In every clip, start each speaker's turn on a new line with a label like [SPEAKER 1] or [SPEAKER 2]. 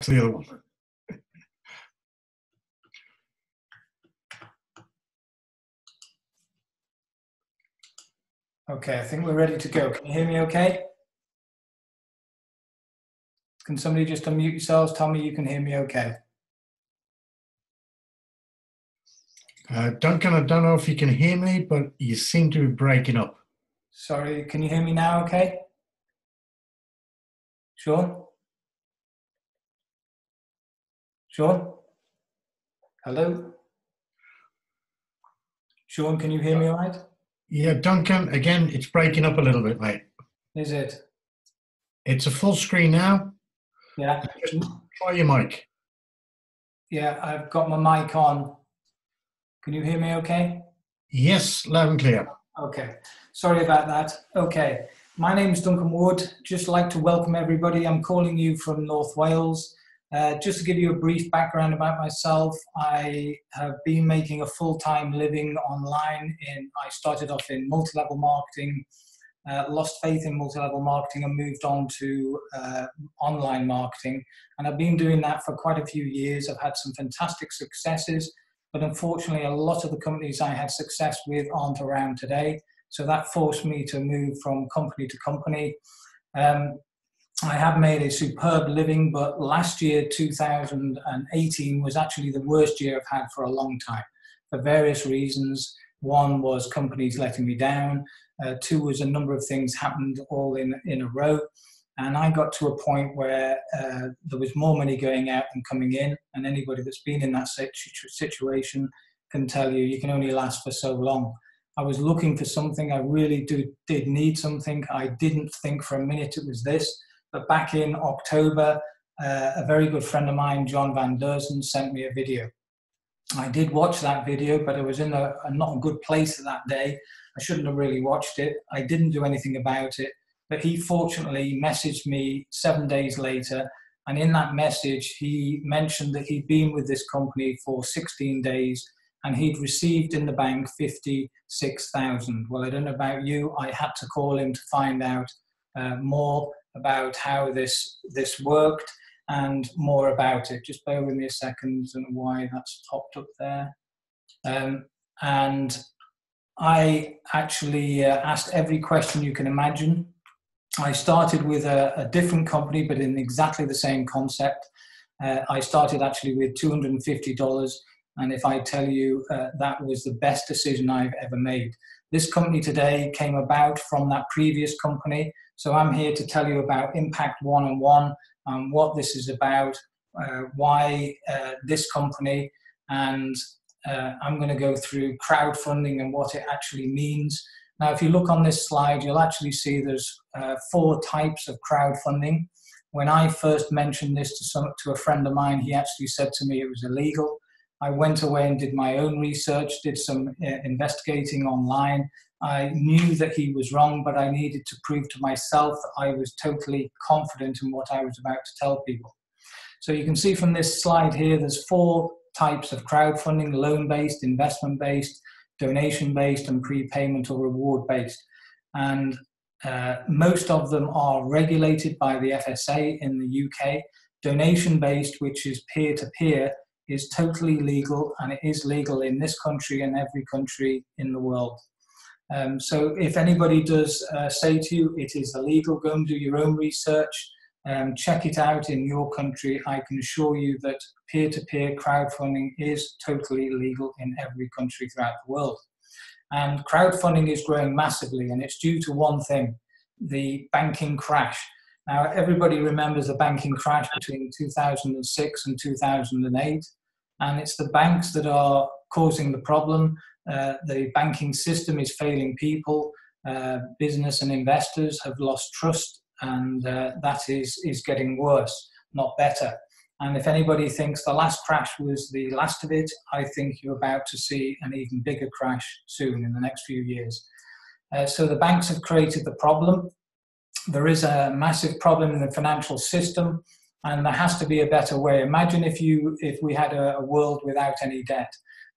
[SPEAKER 1] the other one.
[SPEAKER 2] Okay, I think we're ready to go. Can you hear me okay? Can somebody just unmute yourselves? Tell me you can hear me okay.
[SPEAKER 1] Duncan, I don't know if you can hear me, but you seem to be breaking up.
[SPEAKER 2] Sorry, can you hear me now okay? Sean? Sean? Hello? Sean, can you hear me all right?
[SPEAKER 1] Yeah, Duncan, again, it's breaking up a little bit, mate.
[SPEAKER 2] Is it?
[SPEAKER 1] It's a full screen now.
[SPEAKER 2] Yeah.
[SPEAKER 1] Just try your mic.
[SPEAKER 2] Yeah, I've got my mic on. Can you hear me okay?
[SPEAKER 1] Yes, loud and clear.
[SPEAKER 2] Okay, sorry about that. Okay, my name is Duncan Wood. Just like to welcome everybody. I'm calling you from North Wales. Just to give you a brief background about myself, I have been making a full-time living online. I started off in multi-level marketing, lost faith in multi-level marketing and moved on to online marketing. And I've been doing that for quite a few years. I've had some fantastic successes, but unfortunately a lot of the companies I had success with aren't around today. So that forced me to move from company to company. I have made a superb living, but last year, 2018, was actually the worst year I've had for a long time for various reasons. One was companies letting me down. Two was a number of things happened all in a row. And I got to a point where there was more money going out than coming in. And anybody that's been in that situation can tell you, you can only last for so long. I was looking for something. I really did need something. I didn't think for a minute it was this. But back in October, a very good friend of mine, John Van Dersen, sent me a video. I did watch that video, but I was in a not a good place that day. I shouldn't have really watched it. I didn't do anything about it. But he fortunately messaged me 7 days later. And in that message, he mentioned that he'd been with this company for 16 days and he'd received in the bank 56,000. Well, I don't know about you. I had to call him to find out more about how this worked and more about it. Just bear with me a second. I don't know why that's popped up there. And I actually asked every question you can imagine. I started with a different company, but in exactly the same concept. I started actually with $250. And if I tell you that was the best decision I've ever made. This company today came about from that previous company. So I'm here to tell you about Impact101, what this is about, why this company, and I'm going to go through crowdfunding and what it actually means. Now, if you look on this slide, you'll actually see there's 4 types of crowdfunding. When I first mentioned this to a friend of mine, he actually said to me it was illegal. I went away and did my own research, did some investigating online. I knew that he was wrong, but I needed to prove to myself that I was totally confident in what I was about to tell people. So you can see from this slide here, there's 4 types of crowdfunding: loan-based, investment-based, donation-based, and prepayment or reward-based. And most of them are regulated by the FSA in the UK. Donation-based, which is peer-to-peer, is totally legal, and it is legal in this country and every country in the world. So if anybody does say to you it is illegal, go and do your own research, check it out in your country. I can assure you that peer-to-peer crowdfunding is totally legal in every country throughout the world. And crowdfunding is growing massively, and it's due to one thing: the banking crash. Now, everybody remembers the banking crash between 2006 and 2008, and it's the banks that are causing the problem. The banking system is failing people. Business and investors have lost trust, and that is getting worse, not better. And if anybody thinks the last crash was the last of it, I think you're about to see an even bigger crash soon in the next few years. So the banks have created the problem. There is a massive problem in the financial system, and there has to be a better way. Imagine if we had a world without any debt.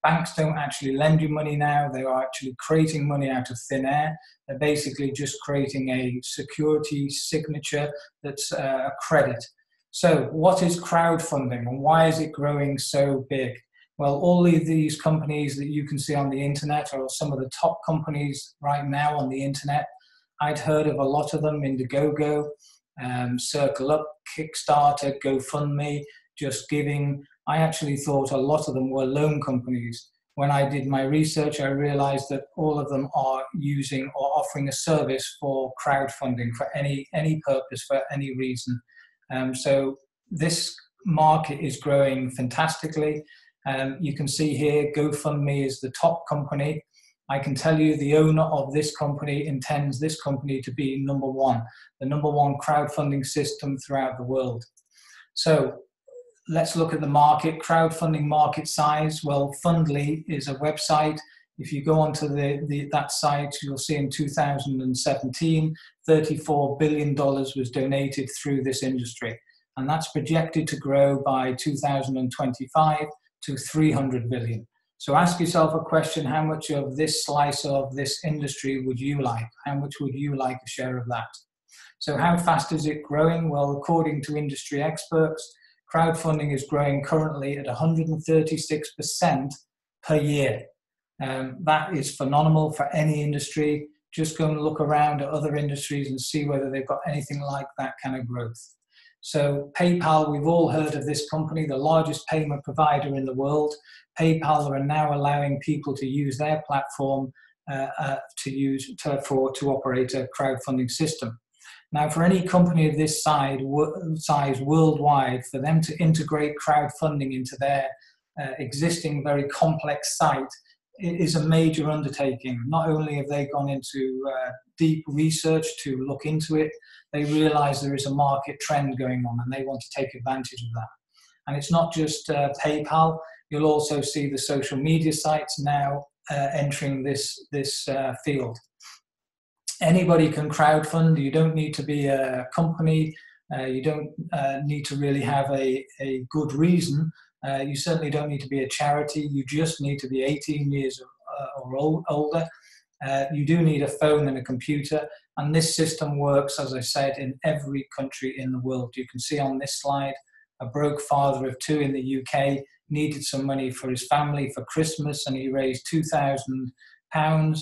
[SPEAKER 2] Banks don't actually lend you money now. They are actually creating money out of thin air. They're basically just creating a security signature that's a credit. So what is crowdfunding and why is it growing so big? Well, all of these companies that you can see on the internet are some of the top companies right now on the internet. I'd heard of a lot of them: Indiegogo, Circle Up, Kickstarter, GoFundMe, Just Giving. I actually thought a lot of them were loan companies. When I did my research, I realized that all of them are using or offering a service for crowdfunding for any purpose, for any reason. So this market is growing fantastically. You can see here, GoFundMe is the top company. I can tell you the owner of this company intends this company to be number one, the number one crowdfunding system throughout the world. So let's look at the market, crowdfunding market size. Well, Fundly is a website. If you go onto that site, you'll see in 2017, $34 billion was donated through this industry. And that's projected to grow by 2025 to 300 billion. So ask yourself a question: how much of this slice of this industry would you like? How much would you like a share of that? So how fast is it growing? Well, according to industry experts, crowdfunding is growing currently at 136% per year. That is phenomenal for any industry. Just go and look around at other industries and see whether they've got anything like that kind of growth. So PayPal, we've all heard of this company, the largest payment provider in the world. PayPal are now allowing people to use their platform to operate a crowdfunding system. Now, for any company of this size worldwide, for them to integrate crowdfunding into their existing very complex site, it is a major undertaking. Not only have they gone into deep research to look into it, they realize there is a market trend going on and they want to take advantage of that. And it's not just PayPal. You'll also see the social media sites now entering this field. Anybody can crowdfund. You don't need to be a company. You don't need to really have a good reason. You certainly don't need to be a charity. You just need to be 18 years or older. You do need a phone and a computer. And this system works, as I said, in every country in the world. You can see on this slide, a broke father of two in the UK needed some money for his family for Christmas, and he raised £2,000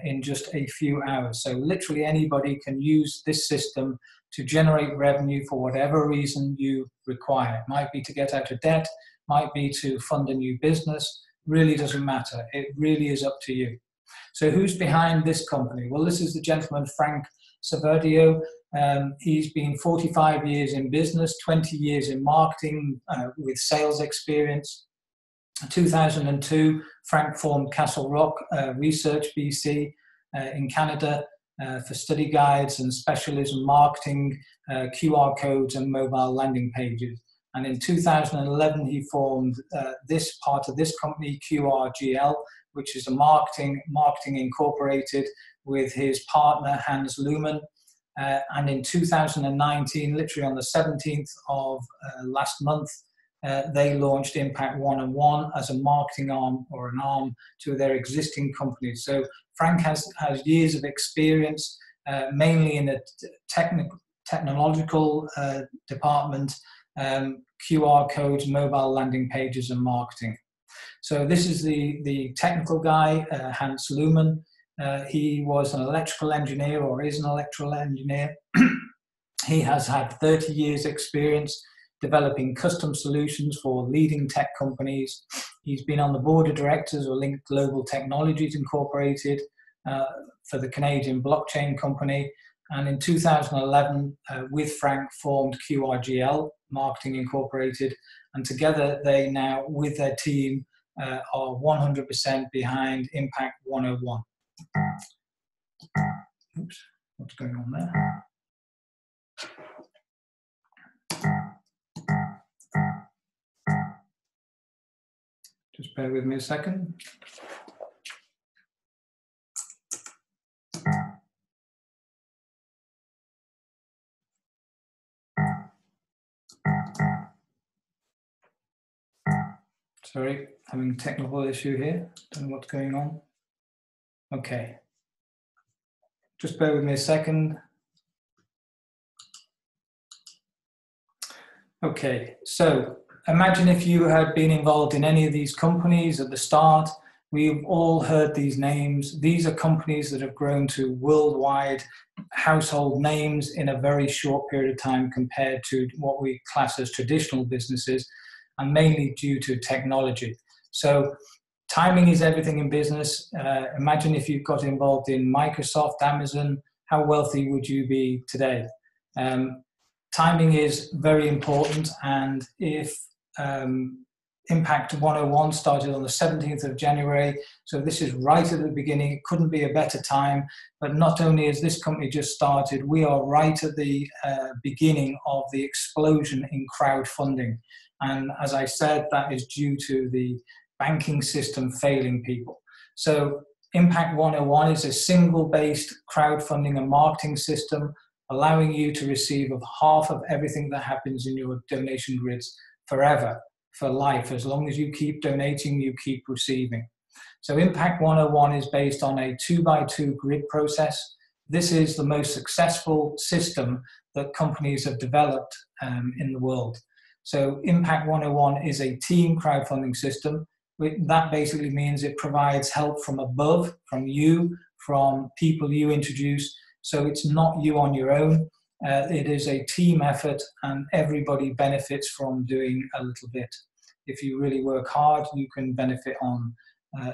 [SPEAKER 2] in just a few hours. So literally anybody can use this system to generate revenue for whatever reason you require. It might be to get out of debt, might be to fund a new business, really doesn't matter. It really is up to you. So who's behind this company? Well, this is the gentleman, Frank Servedio. He's been 45 years in business, 20 years in marketing with sales experience. In 2002, Frank formed Castle Rock Research BC in Canada for study guides and specialism marketing, QR codes and mobile landing pages. And in 2011, he formed this part of this company, QRGL, which is a marketing incorporated with his partner, Hans Luhmann. And in 2019, literally on the 17th of last month, they launched Impact101 as a marketing arm or an arm to their existing companies. So Frank has years of experience, mainly in the technological department, QR codes, mobile landing pages, and marketing. So this is the technical guy, Hans Luhmann. He was an electrical engineer, or is an electrical engineer. He has had 30 years experience developing custom solutions for leading tech companies. He's been on the board of directors of Link Global Technologies Incorporated for the Canadian blockchain company. And in 2011, with Frank, formed QRGL Marketing Incorporated. And together they now, with their team, are 100% behind Impact101. Oops, what's going on there? Just bear with me a second. Sorry, having a technical issue here. Don't know what's going on. Okay. Just bear with me a second. Okay, so imagine if you had been involved in any of these companies at the start. We've all heard these names. These are companies that have grown to worldwide household names in a very short period of time compared to what we class as traditional businesses, and mainly due to technology. So timing is everything in business. Imagine if you got involved in Microsoft, Amazon, how wealthy would you be today? Timing is very important, and if Impact 101 started on the 17th of January, so this is right at the beginning. It couldn't be a better time, but not only has this company just started, we are right at the beginning of the explosion in crowdfunding. And as I said, that is due to the banking system failing people. So Impact 101 is a single-based crowdfunding and marketing system, allowing you to receive half of everything that happens in your donation grids forever, for life. As long as you keep donating, you keep receiving. So Impact 101 is based on a 2x2 grid process. This is the most successful system that companies have developed in the world. So Impact 101 is a team crowdfunding system. That basically means it provides help from above, from you, from people you introduce. So it's not you on your own. It is a team effort, and everybody benefits from doing a little bit. If you really work hard, you can benefit on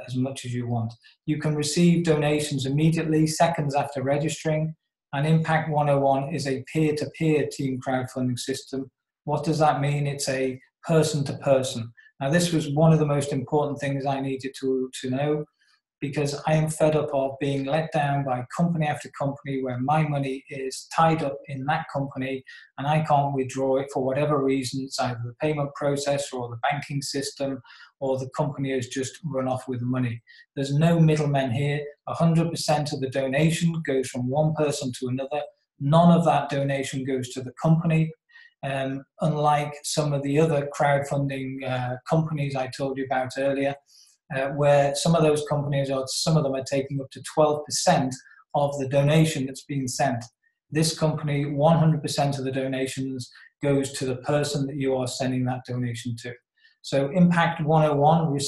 [SPEAKER 2] as much as you want. You can receive donations immediately, seconds after registering. And Impact 101 is a peer-to-peer team crowdfunding system. What does that mean? It's a person-to-person. Now, this was one of the most important things I needed to know, because I am fed up of being let down by company after company where my money is tied up in that company and I can't withdraw it for whatever reason. It's either the payment processor or the banking system, or the company has just run off with the money. There's no middlemen here. 100% of the donation goes from one person to another. None of that donation goes to the company. Unlike some of the other crowdfunding companies I told you about earlier, where some of those companies, or some of them, are taking up to 12% of the donation that's being sent. This company, 100% of the donations goes to the person that you are sending that donation to. So Impact 101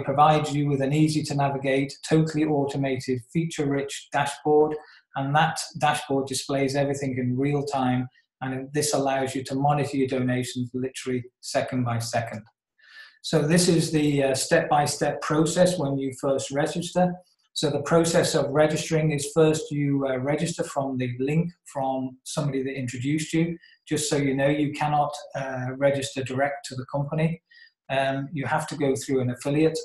[SPEAKER 2] provides you with an easy to navigate, totally automated, feature-rich dashboard, and that dashboard displays everything in real time, and this allows you to monitor your donations literally second by second. So this is the step-by-step process when you first register. So the process of registering is first you register from the link from somebody that introduced you. Just so you know, you cannot register direct to the company. You have to go through an affiliate.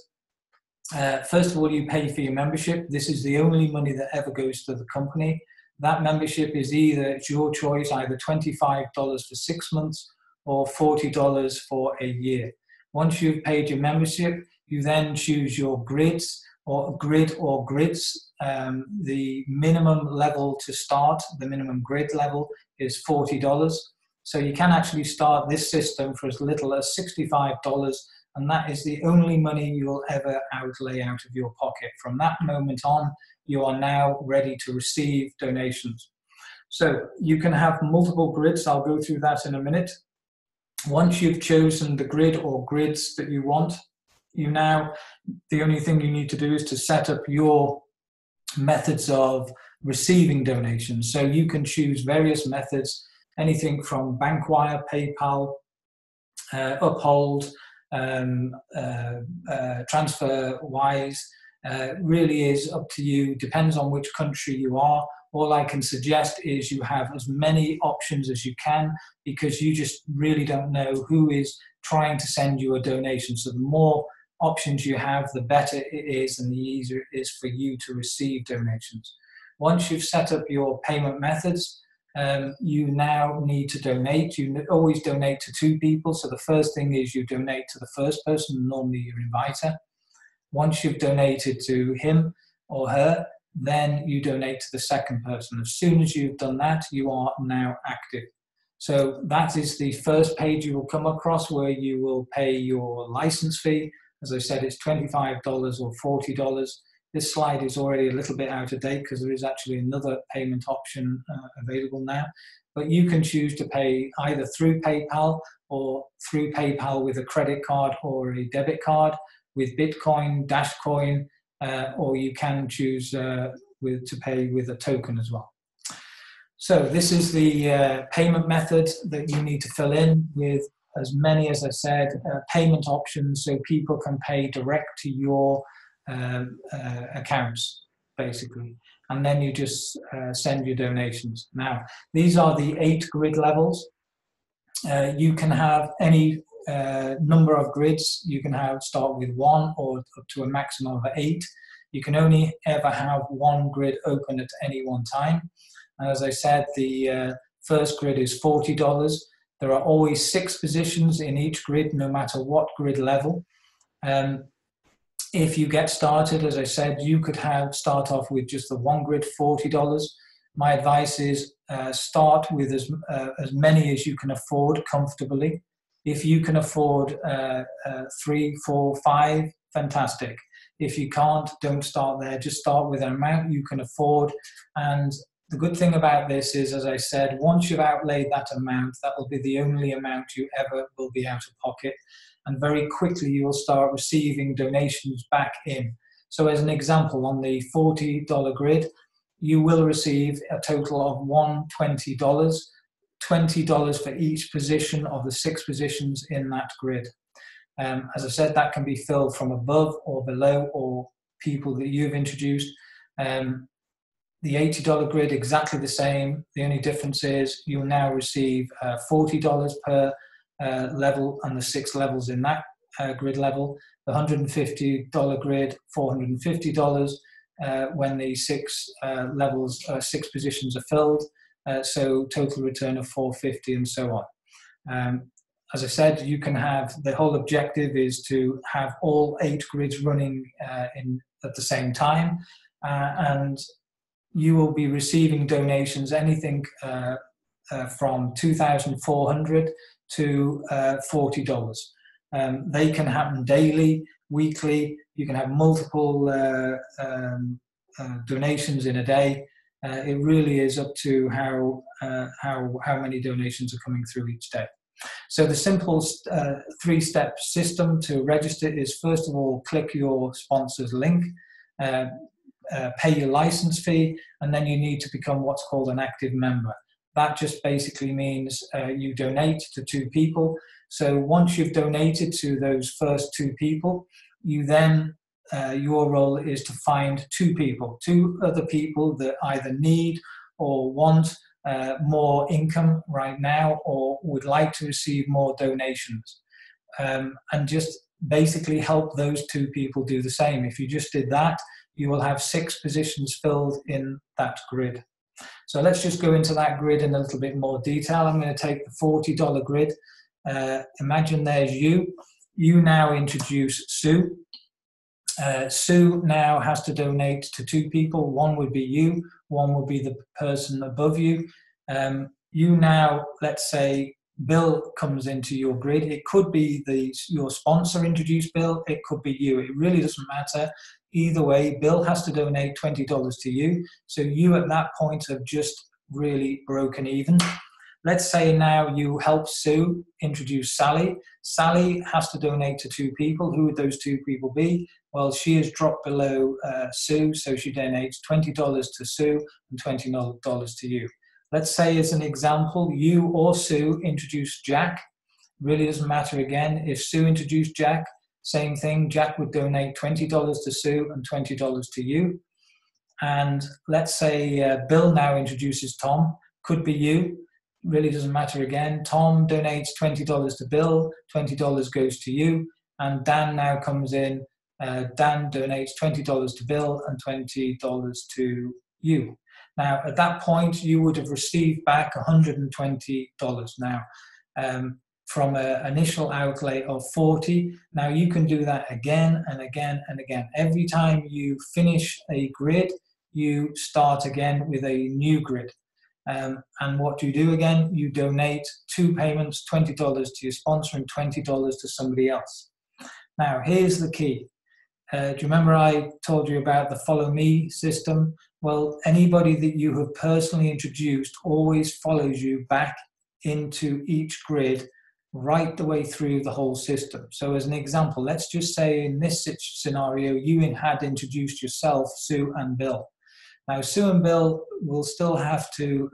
[SPEAKER 2] First of all, you pay for your membership. This is the only money that ever goes to the company. That membership is it's your choice, either $25 for 6 months or $40 for a year. Once you've paid your membership, you then choose your grids or grids. The minimum level to start, the minimum grid level, is $40. So you can actually start this system for as little as $65, and that is the only money you will ever outlay out of your pocket. From that moment on, you are now ready to receive donations. So you can have multiple grids. I'll go through that in a minute. Once you've chosen the grid or grids that you want, the only thing you need to do is to set up your methods of receiving donations. So you can choose various methods, anything from Bankwire, PayPal, Uphold, TransferWise. Really is up to you, depends on which country you are. All I can suggest is you have as many options as you can, because you just really don't know who is trying to send you a donation. So the more options you have, the better it is and the easier it is for you to receive donations. Once you've set up your payment methods, you now need to donate. You always donate to two people. So the first thing is you donate to the first person, normally your inviter. Once you've donated to him or her, then you donate to the second person. As soon as you've done that, you are now active. So that is the first page you will come across, where you will pay your license fee. As I said, it's $25 or $40. This slide is already a little bit out of date because there is actually another payment option available now. but you can choose to pay either through PayPal or through PayPal with a credit card or a debit card, with Bitcoin, Dashcoin, or you can choose to pay with a token as well. So this is the payment method that you need to fill in, with as many, as I said, payment options, so people can pay direct to your accounts, basically. And then you just send your donations. Now, these are the 8 grid levels. You can have any number of grids. You can start with 1 or up to a maximum of 8. You can only ever have 1 grid open at any one time. And as I said, the first grid is $40. There are always 6 positions in each grid, no matter what grid level. If you get started, as I said, you could start off with just the 1 grid, $40. My advice is start with as many as you can afford comfortably. If you can afford 3, 4, 5, fantastic. If you can't, don't start there. Just start with an amount you can afford. And the good thing about this is, as I said, once you've outlaid that amount, that will be the only amount you ever will be out of pocket. And very quickly you will start receiving donations back in. So as an example, on the $40 grid, you will receive a total of $120, $20 for each position of the 6 positions in that grid. As I said, that can be filled from above or below, or people that you've introduced. The $80 grid, exactly the same. The only difference is you'll now receive $40 per level, and the 6 levels in that grid level. The $150 grid, $450 when the 6 levels, 6 positions are filled. So total return of $450, and so on. As I said, you can have, the whole objective is to have all 8 grids running at the same time, and you will be receiving donations anything from $2,400 to $40. They can happen daily, weekly. You can have multiple donations in a day. It really is up to how many donations are coming through each day. So the simple 3-step system to register is, first of all, click your sponsor's link, pay your license fee, and then you need to become what's called an active member. That just basically means you donate to 2 people. So once you've donated to those first 2 people, you then, your role is to find 2 other people that either need or want more income right now, or would like to receive more donations, and just basically help those 2 people do the same. If you just did that, you will have 6 positions filled in that grid. So let's just go into that grid in a little bit more detail. I'm going to take the $40 grid. Imagine there's you. You now introduce Sue. Sue now has to donate to 2 people. One would be you, one would be the person above you. You now, let's say, Bill comes into your grid. It could be your sponsor introduced Bill. It could be you. It really doesn't matter. Either way, Bill has to donate $20 to you. So you at that point have just really broken even. Let's say now you help Sue introduce Sally. Sally has to donate to 2 people. Who would those 2 people be? Well, she has dropped below Sue, so she donates $20 to Sue and $20 to you. Let's say, as an example, you or Sue introduce Jack. Really doesn't matter again. If Sue introduced Jack, same thing. Jack would donate $20 to Sue and $20 to you. And let's say Bill now introduces Tom. Could be you. Really doesn't matter again. Tom donates $20 to Bill, $20 goes to you. And Dan now comes in. Dan donates $20 to Bill and $20 to you. Now, at that point, you would have received back $120 now from an initial outlay of $40. Now, you can do that again and again and again. Every time you finish a grid, you start again with a new grid. And what do you do again? You donate 2 payments, $20 to your sponsor and $20 to somebody else. Now, here's the key. Do you remember I told you about the follow me system? Well, anybody that you have personally introduced always follows you back into each grid right the way through the whole system. So as an example, let's just say in this scenario, you had introduced yourself, Sue and Bill. Now, Sue and Bill will still have to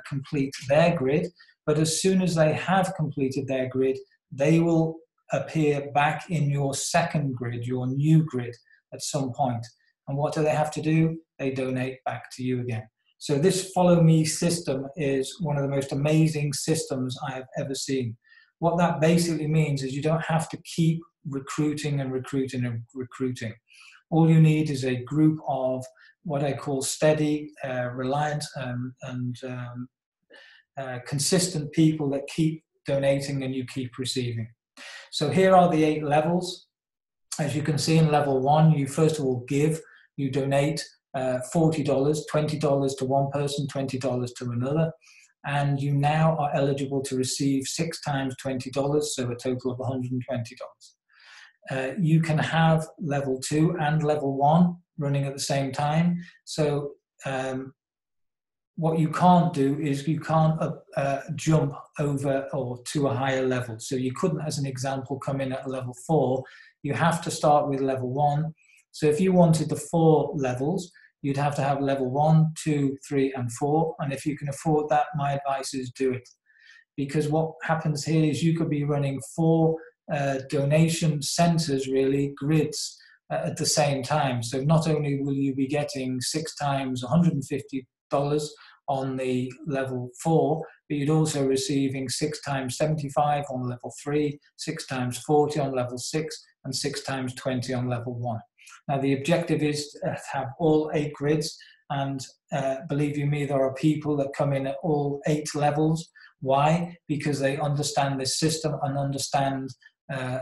[SPEAKER 2] complete their grid, but as soon as they have completed their grid, they will appear back in your second grid, your new grid at some point. And what do they have to do? They donate back to you again. So this follow me system is one of the most amazing systems I have ever seen. What that basically means is you don't have to keep recruiting and recruiting and recruiting. All you need is a group of what I call steady, reliant, and consistent people that keep donating and you keep receiving. So here are the 8 levels. As you can see in level 1, you first of all give, you donate $40, $20 to one person, $20 to another, and you now are eligible to receive 6 times $20, so a total of $120. You can have level 2 and level 1 running at the same time. So what you can't do is you can't jump over or to a higher level. So you couldn't, as an example, come in at level 4. You have to start with level 1. So if you wanted the 4 levels, you'd have to have level 1, 2, 3, and 4. And if you can afford that, my advice is do it. Because what happens here is you could be running 4 donation centers, really, grids, at the same time. So not only will you be getting 6 times $150 on the level 4, but you'd also receiving 6 times 75 on level 3, 6 times 40 on level 6, and 6 times 20 on level 1. Now the objective is to have all 8 grids, and believe you me, there are people that come in at all 8 levels. Why? Because they understand this system and understand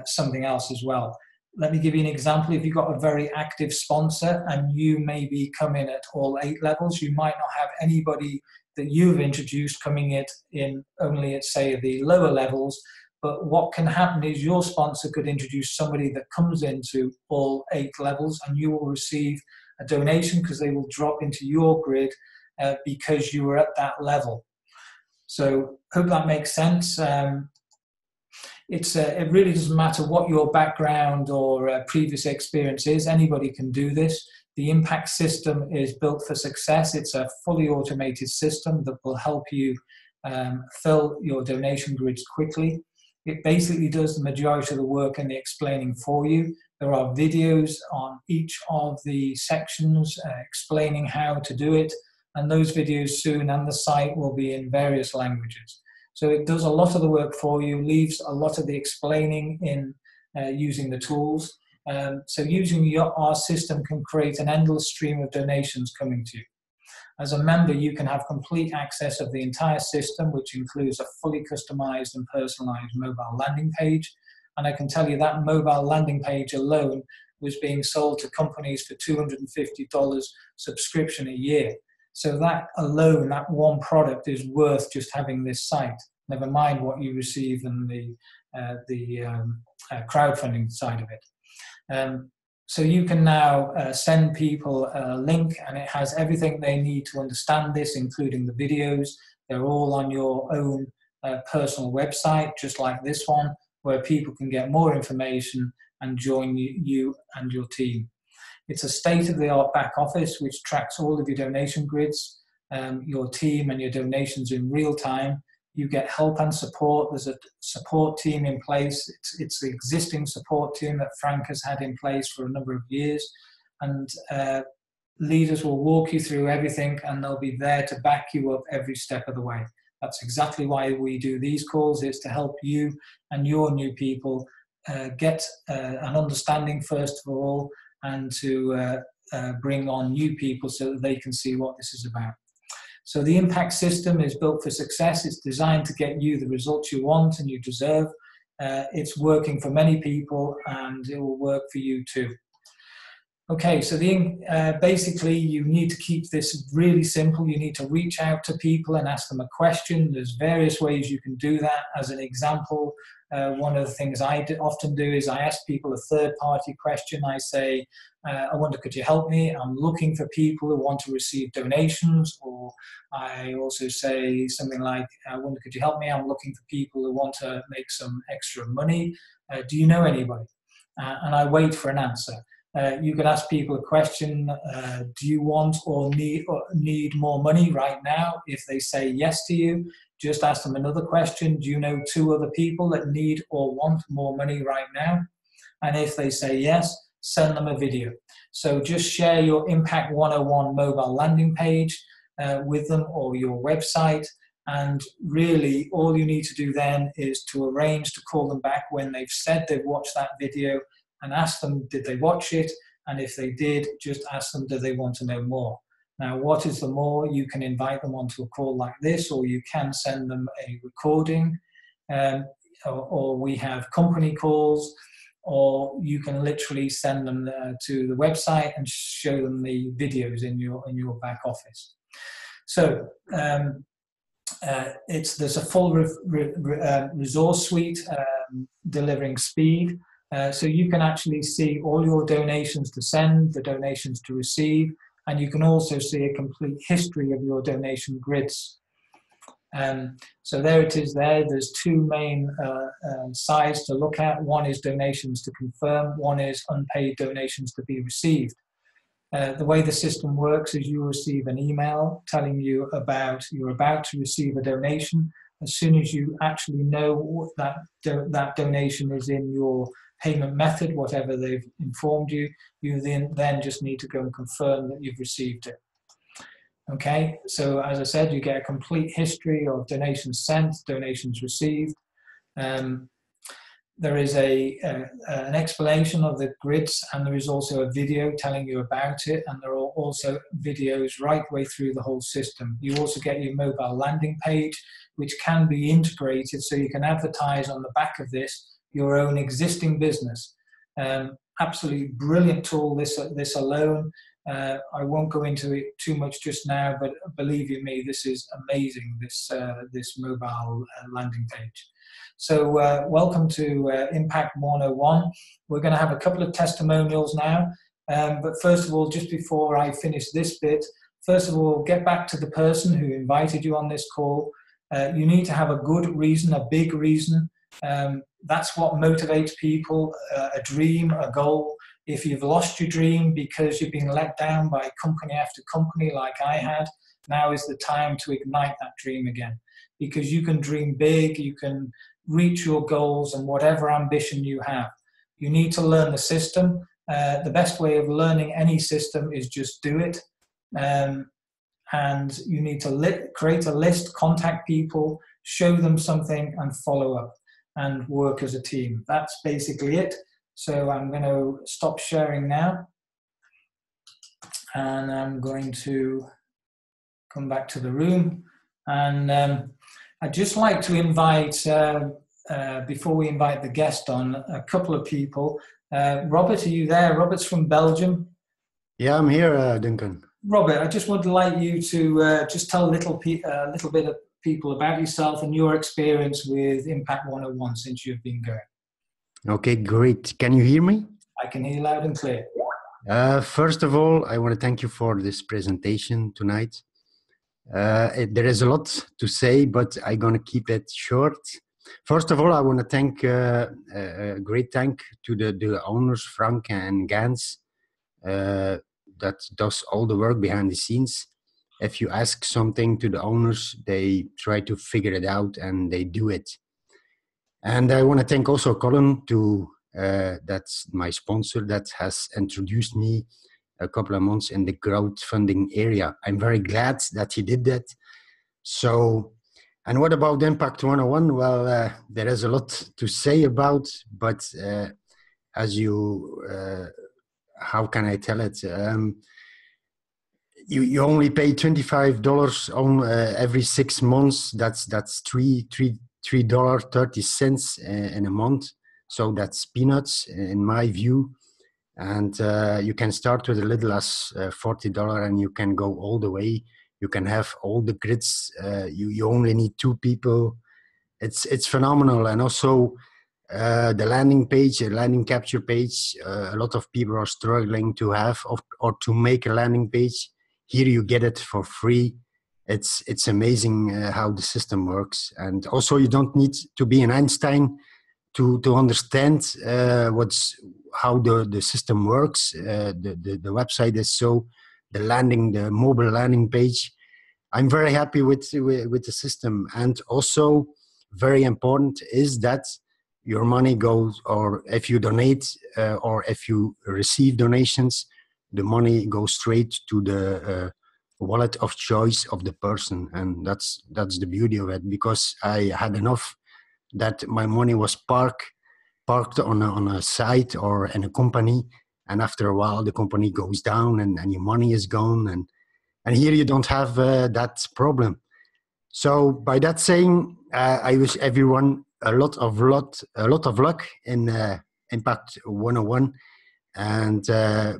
[SPEAKER 2] something else as well. Let me give you an example. If you've got a very active sponsor and you maybe come in at all 8 levels, you might not have anybody that you've introduced coming in only at, say, the lower levels. But what can happen is your sponsor could introduce somebody that comes into all 8 levels, and you will receive a donation because they will drop into your grid because you were at that level. So hope that makes sense. It really doesn't matter what your background or previous experience is. Anybody can do this. The Impact system is built for success. It's a fully automated system that will help you fill your donation grids quickly. It basically does the majority of the work and the explaining for you. There are videos on each of the sections explaining how to do it, and those videos soon and the site will be in various languages. So it does a lot of the work for you, leaves a lot of the explaining in using the tools. So using our system can create an endless stream of donations coming to you. As a member, you can have complete access of the entire system, which includes a fully customized and personalized mobile landing page. And I can tell you that mobile landing page alone was being sold to companies for $250 subscription a year. So that alone, that one product is worth just having this site, never mind what you receive in the crowdfunding side of it. So you can now send people a link, and it has everything they need to understand this, including the videos. They're all on your own personal website, just like this one, where people can get more information and join you and your team. It's a state-of-the-art back office which tracks all of your donation grids, your team and your donations in real time. You get help and support. There's a support team in place. It's the existing support team that Frank has had in place for a number of years. And leaders will walk you through everything, and they'll be there to back you up every step of the way. That's exactly why we do these calls. It's to help you and your new people get an understanding, first of all, and to bring on new people so that they can see what this is about. So the Impact system is built for success. It's designed to get you the results you want and you deserve. It's working for many people, and it will work for you too. Okay, so basically you need to keep this really simple. You need to reach out to people and ask them a question. There's various ways you can do that. As an example, one of the things I often do is I ask people a third-party question. I say, I wonder, could you help me? I'm looking for people who want to receive donations. Or I also say something like, I wonder, could you help me? I'm looking for people who want to make some extra money. Do you know anybody? And I wait for an answer. You could ask people a question, do you want or need more money right now? If they say yes to you, just ask them another question. Do you know 2 other people that need or want more money right now? And if they say yes, send them a video. So just share your Impact 101 mobile landing page with them, or your website. And really all you need to do then is to arrange to call them back when they've said they've watched that video, and ask them, did they watch it? And if they did, just ask them, do they want to know more? Now, what is the more? You can invite them onto a call like this, or you can send them a recording, or we have company calls, or you can literally send them to the website and show them the videos in your back office. So there's a full resource suite delivering speed. So you can actually see all your donations to send, the donations to receive, and you can also see a complete history of your donation grids. So there it is there. There's 2 main sides to look at. One is donations to confirm, one is unpaid donations to be received. The way the system works is you receive an email telling you you're about to receive a donation. As soon as you actually know that donation is in your payment method, whatever they've informed you, you then just need to go and confirm that you've received it. Okay, so as I said, you get a complete history of donations sent, donations received. There is an explanation of the grids, and there is also a video telling you about it, and there are also videos right way through the whole system. You also get your mobile landing page, which can be integrated, so you can advertise on the back of this your own existing business. Absolutely brilliant tool, this alone. I won't go into it too much just now, but believe you me, this is amazing, this mobile landing page. So welcome to Impact 101. We're going to have a couple of testimonials now. But first of all, just before I finish this bit, first of all, get back to the person who invited you on this call. You need to have a good reason, a big reason. That's what motivates people, a dream, a goal. If you've lost your dream because you've been let down by company after company like I had, now is the time to ignite that dream again. Because you can dream big, you can reach your goals and whatever ambition you have. You need to learn the system. The best way of learning any system is just do it. And you need to create a list, contact people, show them something, and follow up and work as a team. That's basically it. So I'm going to stop sharing now, and I'm going to come back to the room. And I'd just like to invite, before we invite the guest on, a couple of people. Robert, are you there? Robert's from Belgium.
[SPEAKER 3] Yeah, I'm here, Duncan.
[SPEAKER 2] Robert, I just would like you to just tell a little bit of people about yourself and your experience with Impact 101 since you've been going.
[SPEAKER 3] Okay, great. Can you hear me?
[SPEAKER 2] I can hear loud and clear.
[SPEAKER 3] First of all, I want to thank you for this presentation tonight. There is a lot to say, but I'm going to keep it short. First of all, I want to thank a great thank to the owners, Frank and Gans, that does all the work behind the scenes. If you ask something to the owners, they try to figure it out and they do it. And I want to thank also Colin, that's my sponsor, that has introduced me a couple of months in the crowdfunding area. I'm very glad that he did that. So, and what about Impact 101? Well, there is a lot to say about, but as you, how can I tell it? You only pay $25 on every 6 months. That's $3.30 in a month. So that's peanuts in my view. And you can start with a little as $40 and you can go all the way. You can have all the grids. You only need 2 people. It's phenomenal. And also the landing page, a landing capture page, a lot of people are struggling to have or to make a landing page. Here you get it for free. It's amazing how the system works. And also you don't need to be an Einstein to understand how the system works. The website is the mobile landing page. I'm very happy with the system. And also very important is that your money goes, or if you donate or if you receive donations, the money goes straight to the wallet of choice of the person. And that's the beauty of it, because I had enough that my money was parked on a site or in a company, and after a while the company goes down and your money is gone, and here you don't have that problem. So by that saying, I wish everyone a lot of luck in Impact 101. And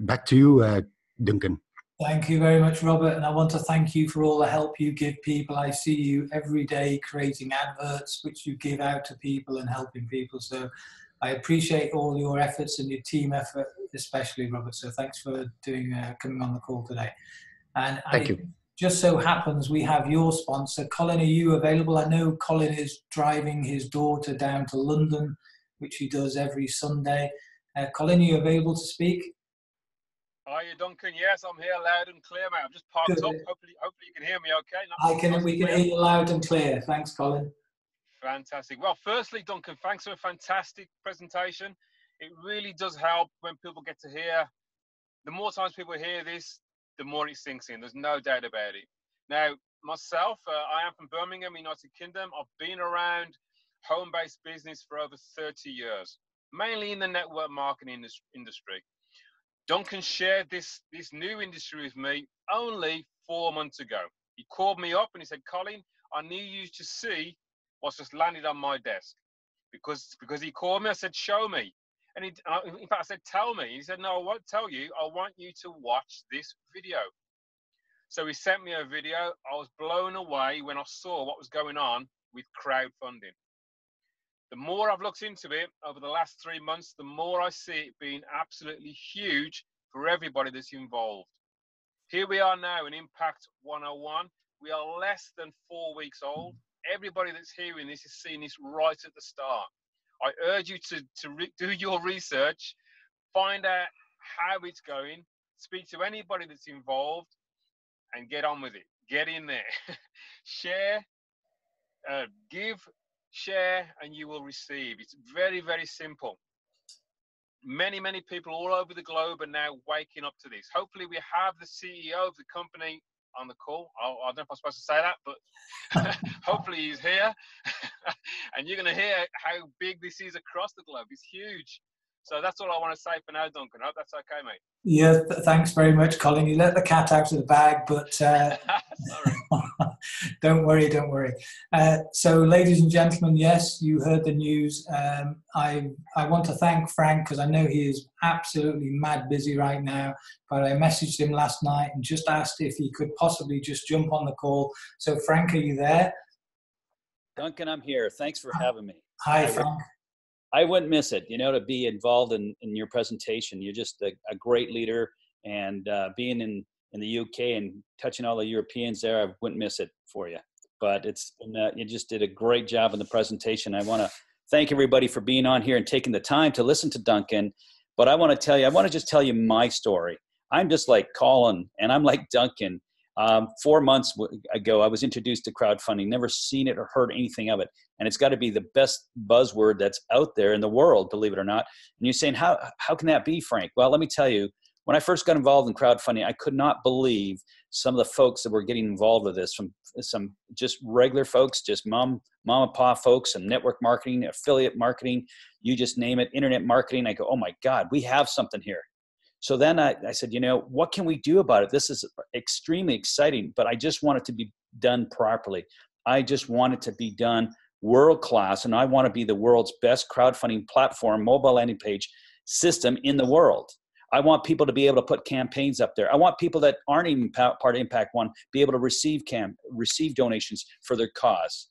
[SPEAKER 3] back to you, Duncan.
[SPEAKER 2] Thank you very much, Robert. And I want to thank you for all the help you give people. I see you every day creating adverts, which you give out to people and helping people. So I appreciate all your efforts and your team effort, especially, Robert. So thanks for coming on the call today. And
[SPEAKER 3] thank you.
[SPEAKER 2] Just so happens we have your sponsor. Colin, are you available? I know Colin is driving his daughter down to London, which he does every Sunday. Colin, are you available to speak?
[SPEAKER 4] Are you, Duncan? Yes, I'm here loud and clear, mate. I've just parked up. Hopefully you can hear me okay.
[SPEAKER 2] We can hear you loud and clear. Thanks, Colin.
[SPEAKER 4] Fantastic. Well, firstly, Duncan, thanks for a fantastic presentation. It really does help when people get to hear. The more times people hear this, the more it sinks in. There's no doubt about it. Now, myself, I am from Birmingham, United Kingdom. I've been around home-based business for over 30 years, mainly in the network marketing industry. Duncan shared this new industry with me only 4 months ago. He called me up and he said, Colin, I need you to see what's just landed on my desk. Because he called me, I said, show me. And in fact, I said, tell me. He said, no, I won't tell you. I want you to watch this video. So he sent me a video. I was blown away when I saw what was going on with crowdfunding. The more I've looked into it over the last 3 months, the more I see it being absolutely huge for everybody that's involved. Here we are now in Impact 101. We are less than 4 weeks old. Everybody that's hearing this is seeing this right at the start. I urge you to do your research, find out how it's going, speak to anybody that's involved, and get on with it. Get in there. Share, give, share, and you will receive. It's very, very simple. Many, many people all over the globe are now waking up to this. Hopefully we have the CEO of the company on the call. I don't know if I'm supposed to say that, but hopefully he's here. And you're going to hear how big this is across the globe. It's huge. So that's all I want to say for now, Duncan. I hope that's okay, mate.
[SPEAKER 2] Yeah, thanks very much, Colin. You let the cat out of the bag, but
[SPEAKER 4] Sorry.
[SPEAKER 2] Don't worry. So, ladies and gentlemen, yes, you heard the news. I want to thank Frank, because I know he is absolutely mad busy right now, but I messaged him last night and just asked if he could possibly just jump on the call. So, Frank, are you there?
[SPEAKER 5] Duncan, I'm here. Thanks for having me.
[SPEAKER 2] Hi, Frank.
[SPEAKER 5] I wouldn't miss it, to be involved in your presentation. You're just a great leader, and being in the UK and touching all the Europeans there, I wouldn't miss it for you. But you just did a great job in the presentation. I want to thank everybody for being on here and taking the time to listen to Duncan. But I want to just tell you my story. I'm just like Colin, and I'm like Duncan. 4 months ago, I was introduced to crowdfunding, never seen it or heard anything of it. And it's got to be the best buzzword that's out there in the world, believe it or not. And you're saying, how can that be, Frank? Well, let me tell you, when I first got involved in crowdfunding, I could not believe some of the folks that were getting involved with this, from some just regular folks, just mom and pop folks, and network marketing, affiliate marketing, you just name it, internet marketing. I go, oh my God, we have something here. So then I said, what can we do about it? This is extremely exciting, but I just want it to be done properly. I just want it to be done world class, and I want to be the world's best crowdfunding platform, mobile landing page system in the world. I want people to be able to put campaigns up there. I want people that aren't even part of Impact One be able to receive donations for their cause.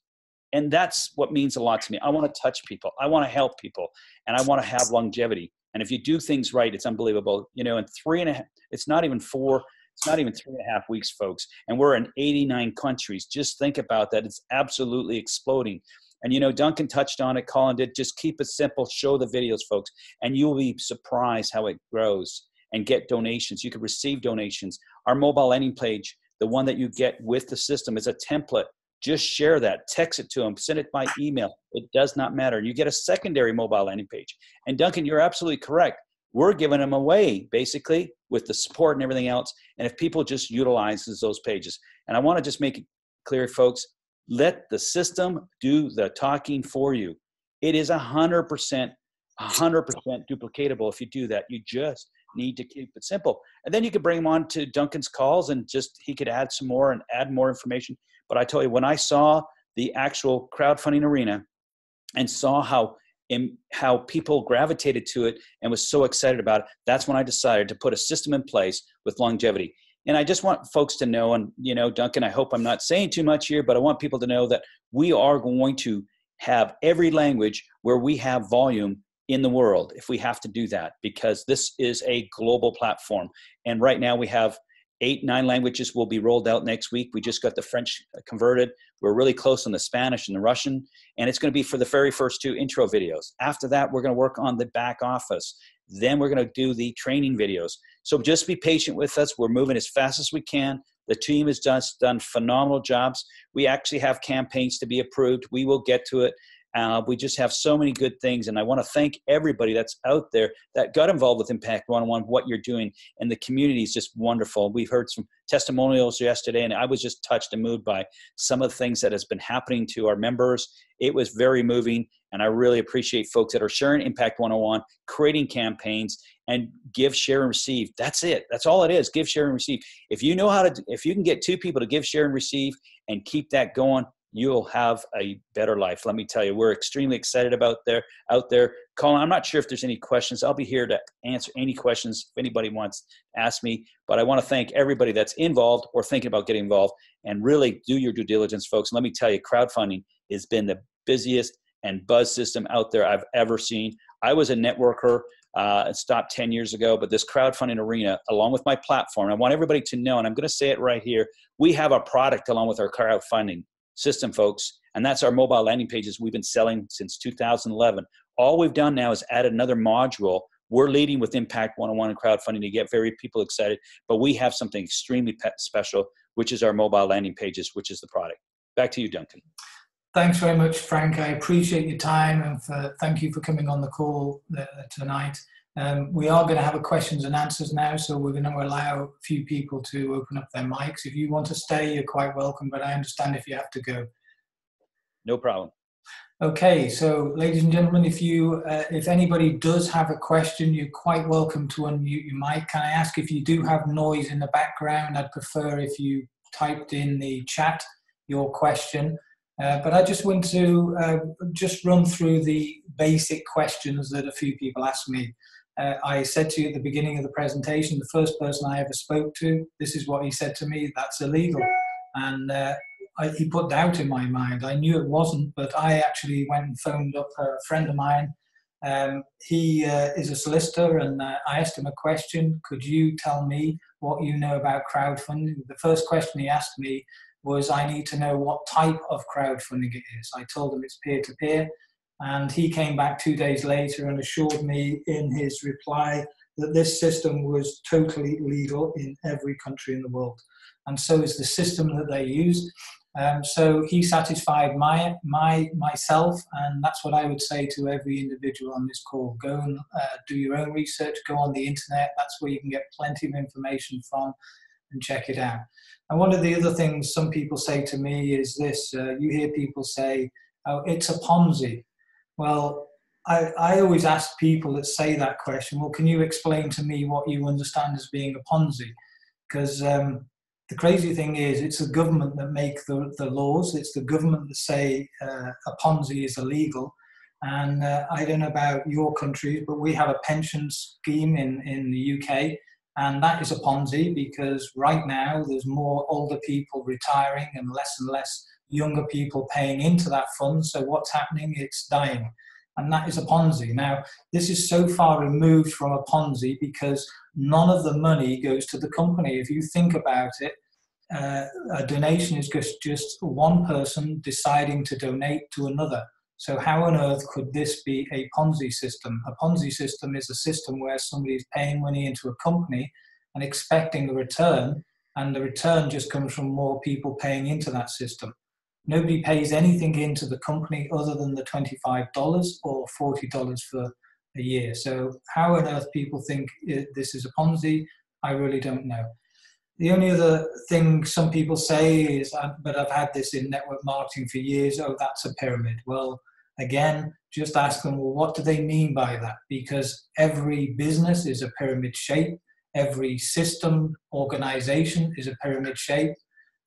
[SPEAKER 5] And that's what means a lot to me. I want to touch people. I want to help people, and I want to have longevity. And if you do things right, it's unbelievable. You know, in 3.5, it's not even 4, it's not even 3.5 weeks, folks. And we're in 89 countries. Just think about that. It's absolutely exploding. And, you know, Duncan touched on it, Colin did. Just keep it simple. Show the videos, folks, and you'll be surprised how it grows, and get donations. You can receive donations. Our mobile landing page, the one that you get with the system, is a template. Just share that, text it to them, send it by email. It does not matter. You get a secondary mobile landing page. And Duncan, you're absolutely correct. We're giving them away, basically, with the support and everything else. And if people just utilizes those pages. And I want to just make it clear, folks, let the system do the talking for you. It is 100% duplicatable if you do that. You just need to keep it simple. And then you could bring them on to Duncan's calls, and just, he could add some more and add more information. But I tell you, when I saw the actual crowdfunding arena and saw how people gravitated to it and was so excited about it, that's when I decided to put a system in place with longevity. And I just want folks to know, and, you know, Duncan, I hope I'm not saying too much here, but I want people to know that we are going to have every language where we have volume in the world, if we have to do that, because this is a global platform. And right now we have 8-9 languages will be rolled out next week. We just got the French converted. We're really close on the Spanish and the Russian, and it's going to be for the very first 2 intro videos. After that, we're going to work on the back office. Then we're going to do the training videos. So just be patient with us. We're moving as fast as we can. The team has just done phenomenal jobs. We actually have campaigns to be approved. We will get to it. We just have so many good things, and I want to thank everybody that's out there that got involved with Impact101, what you're doing, and the community is just wonderful. We've heard some testimonials yesterday, and I was just touched and moved by some of the things that has been happening to our members. It was very moving, and I really appreciate folks that are sharing Impact101, creating campaigns, and give, share, and receive. That's it. That's all it is. Give, share, and receive. If you know how to, if you can get 2 people to give, share, and receive, and keep that going, you'll have a better life. Let me tell you, we're extremely excited about out there. Colin, I'm not sure if there's any questions. I'll be here to answer any questions if anybody wants to ask me, but I want to thank everybody that's involved or thinking about getting involved, and really do your due diligence, folks. And let me tell you, crowdfunding has been the busiest and buzz system out there I've ever seen. I was a networker, it stopped 10 years ago, but this crowdfunding arena, along with my platform, I want everybody to know, and I'm going to say it right here, we have a product along with our crowdfunding system, folks, and that's our mobile landing pages we've been selling since 2011. All we've done now is add another module. We're leading with Impact101 and crowdfunding to get very people excited, but we have something extremely special, which is our mobile landing pages, which is the product. Back to you, Duncan.
[SPEAKER 2] Thanks very much, Frank. I appreciate your time, and thank you for coming on the call tonight. We are going to have a questions and answers now, so we're going to allow a few people to open up their mics. If you want to stay, you're quite welcome, but I understand if you have to go.
[SPEAKER 5] No problem.
[SPEAKER 2] Okay, so ladies and gentlemen, if anybody does have a question, you're quite welcome to unmute your mic. Can I ask if you do have noise in the background? I'd prefer if you typed in the chat your question. But I just want to just run through the basic questions that a few people asked me. I said to you at the beginning of the presentation, the first person I ever spoke to, this is what he said to me: that's illegal. And he put doubt in my mind. I knew it wasn't, but I actually went and phoned up a friend of mine. He is a solicitor, and I asked him a question: could you tell me what you know about crowdfunding? The first question he asked me was, I need to know what type of crowdfunding it is. I told him it's peer-to-peer, and he came back 2 days later and assured me in his reply that this system was totally legal in every country in the world. And so is the system that they use. So he satisfied myself, and that's what I would say to every individual on this call. Go and do your own research, go on the internet. That's where you can get plenty of information from, and check it out. And one of the other things some people say to me is this: you hear people say, oh, it's a Ponzi. Well, I always ask people that say that question, well, can you explain to me what you understand as being a Ponzi? Because the crazy thing is, it's the government that make the laws. It's the government that say a Ponzi is illegal. And I don't know about your country, but we have a pension scheme in the UK. And that is a Ponzi, because right now there's more older people retiring and less younger people paying into that fund. So what's happening? It's dying. And that is a Ponzi. Now, this is so far removed from a Ponzi because none of the money goes to the company. If you think about it, a donation is just one person deciding to donate to another. So how on earth could this be a Ponzi system? A Ponzi system is a system where somebody is paying money into a company and expecting a return, and the return just comes from more people paying into that system. Nobody pays anything into the company other than the $25 or $40 for a year. So how on earth people think this is a Ponzi, I really don't know. The only other thing some people say is, but I've had this in network marketing for years, oh, that's a pyramid. Well, again, just ask them, well, what do they mean by that? Because every business is a pyramid shape. Every system, organization is a pyramid shape.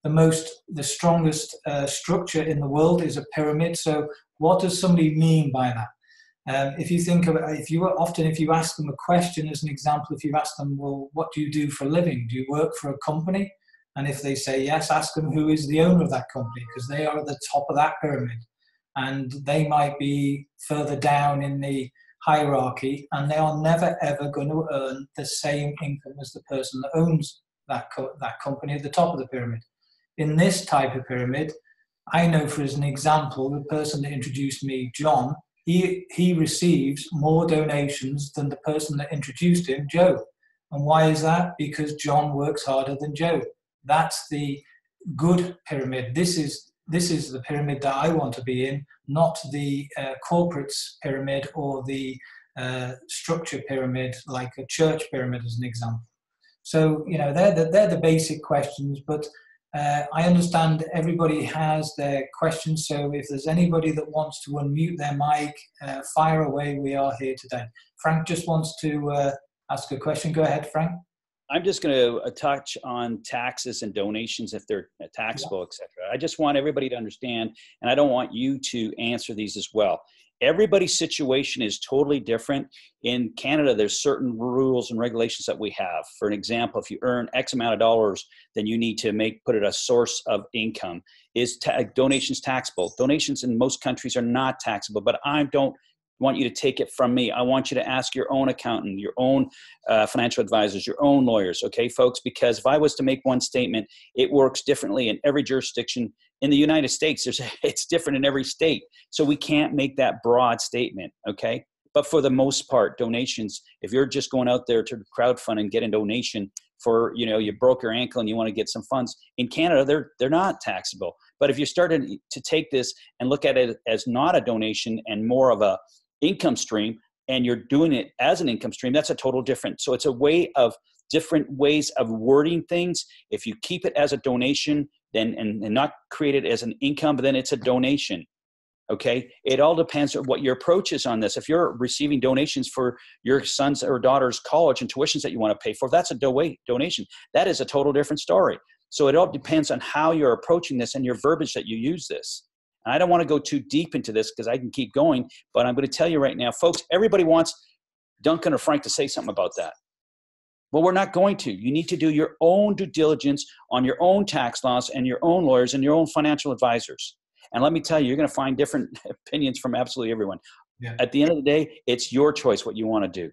[SPEAKER 2] The strongest structure in the world is a pyramid. So what does somebody mean by that? If you think of it, if you ask them a question, as an example, if you ask them, well, what do you do for a living? Do you work for a company? And if they say yes, ask them who is the owner of that company, because they are at the top of that pyramid. And they might be further down in the hierarchy, and they are never ever going to earn the same income as the person that owns that company at the top of the pyramid. In this type of pyramid, I know, for as an example, the person that introduced me, John, he receives more donations than the person that introduced him, Joe. And why is that? Because John works harder than Joe. That's the good pyramid. This is the pyramid that I want to be in, not the corporate's pyramid or the structure pyramid, like a church pyramid, as an example. So, you know, they're the basic questions, but I understand everybody has their questions. So if there's anybody that wants to unmute their mic, fire away. We are here today. Frank just wants to ask a question. Go ahead, Frank.
[SPEAKER 5] I'm just going to touch on taxes and donations if they're taxable, etc. I just want everybody to understand, and I don't want you to answer these as well. Everybody's situation is totally different. In Canada, there's certain rules and regulations that we have. For an example, if you earn X amount of dollars, then you need to put it a source of income. Is donations taxable? Donations in most countries are not taxable, but I don't want you to take it from me. I want you to ask your own accountant, your own financial advisors, your own lawyers, okay, folks? Because if I was to make one statement, it works differently in every jurisdiction. In the United States, it's different in every state. So we can't make that broad statement, okay? But for the most part, donations, if you're just going out there to crowdfund and get a donation for, you know, you broke your ankle and you want to get some funds, in Canada, they're not taxable. But if you're starting to take this and look at it as not a donation and more of a income stream, and you're doing it as an income stream, that's a total different. So it's a way of different ways of wording things. If you keep it as a donation, then and not create it as an income, but then it's a donation. Okay, it all depends on what your approach is on this. If you're receiving donations for your son's or daughter's college and tuitions that you want to pay for, that's a donation. That is a total different story. So it all depends on how you're approaching this and your verbiage that you use this. And I don't want to go too deep into this because I can keep going, but I'm going to tell you right now, folks, everybody wants Duncan or Frank to say something about that. Well, we're not going to. You need to do your own due diligence on your own tax laws and your own lawyers and your own financial advisors. And let me tell you, you're going to find different opinions from absolutely everyone. Yeah. At the end of the day, it's your choice what you want to do.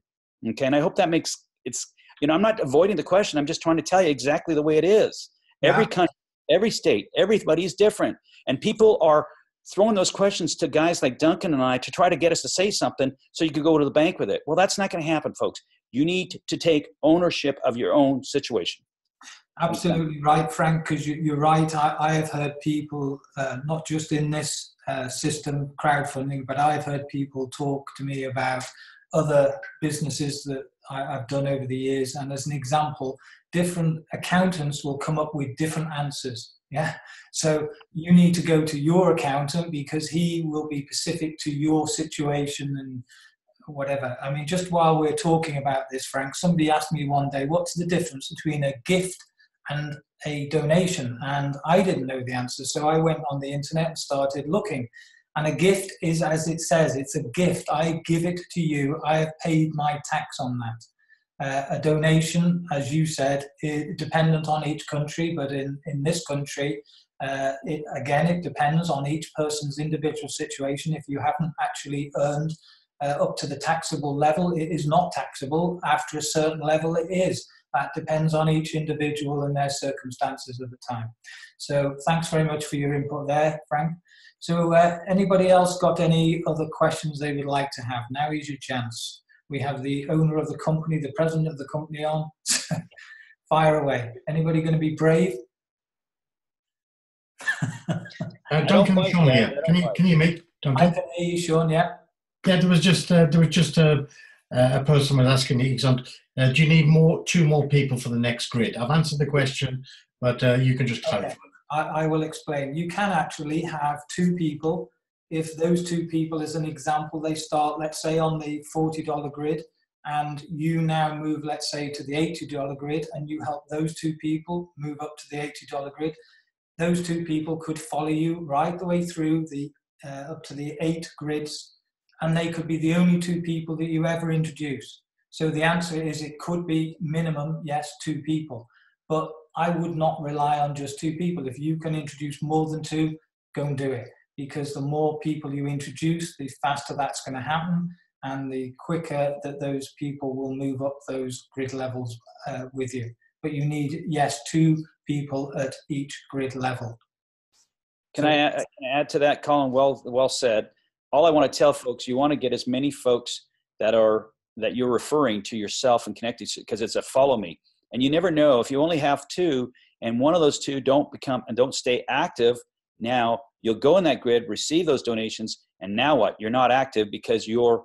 [SPEAKER 5] Okay, and I hope that makes it's, you know, I'm not avoiding the question. I'm just trying to tell you exactly the way it is. Yeah. Every country, every state, everybody's different. And people are throwing those questions to guys like Duncan and I to try to get us to say something so you could go to the bank with it. Well, that's not going to happen, folks. You need to take ownership of your own situation.
[SPEAKER 2] Absolutely right, Frank, because you're right. I have heard people, not just in this system, crowdfunding, but I've heard people talk to me about other businesses that I've done over the years. And as an example, different accountants will come up with different answers. Yeah. So you need to go to your accountant because he will be specific to your situation and whatever. I mean, just while we're talking about this, Frank, somebody asked me one day, what's the difference between a gift and a donation? And I didn't know the answer. So I went on the internet and started looking. And a gift is, as it says, it's a gift. I give it to you. I have paid my tax on that. A donation, as you said, is dependent on each country, but in this country, it depends on each person's individual situation. If you haven't actually earned up to the taxable level, it is not taxable. After a certain level, it is. That depends on each individual and their circumstances at the time. So thanks very much for your input there, Frank. So anybody else got any other questions they would like to have? Now is your chance. We have the owner of the company, the president of the company on. Fire away. Anybody going to be brave?
[SPEAKER 1] Duncan, Sean here. Can you hear me, Duncan?
[SPEAKER 2] I can hear you, Sean, yeah.
[SPEAKER 1] Yeah, there was just a person was asking the example. Do you need two more people for the next grid? I've answered the question, but you can just clarify.
[SPEAKER 2] Okay. I will explain. You can actually have 2 people. If those 2 people, as an example, they start, let's say, on the $40 grid, and you now move, let's say, to the $80 grid, and you help those 2 people move up to the $80 grid, those 2 people could follow you right the way through up to the 8 grids, and they could be the only 2 people that you ever introduce. So the answer is it could be minimum, yes, 2 people. But I would not rely on just 2 people. If you can introduce more than 2, go and do it. Because the more people you introduce, the faster that's going to happen, and the quicker that those people will move up those grid levels with you. But you need, yes, 2 people at each grid level.
[SPEAKER 5] Can I add to that, Colin? Well said. All I want to tell folks, you want to get as many folks that you're referring to yourself and connected to, because it's a follow me. And you never know, if you only have 2 and one of those 2 don't stay active, now you'll go in that grid, receive those donations, and now what? You're not active because you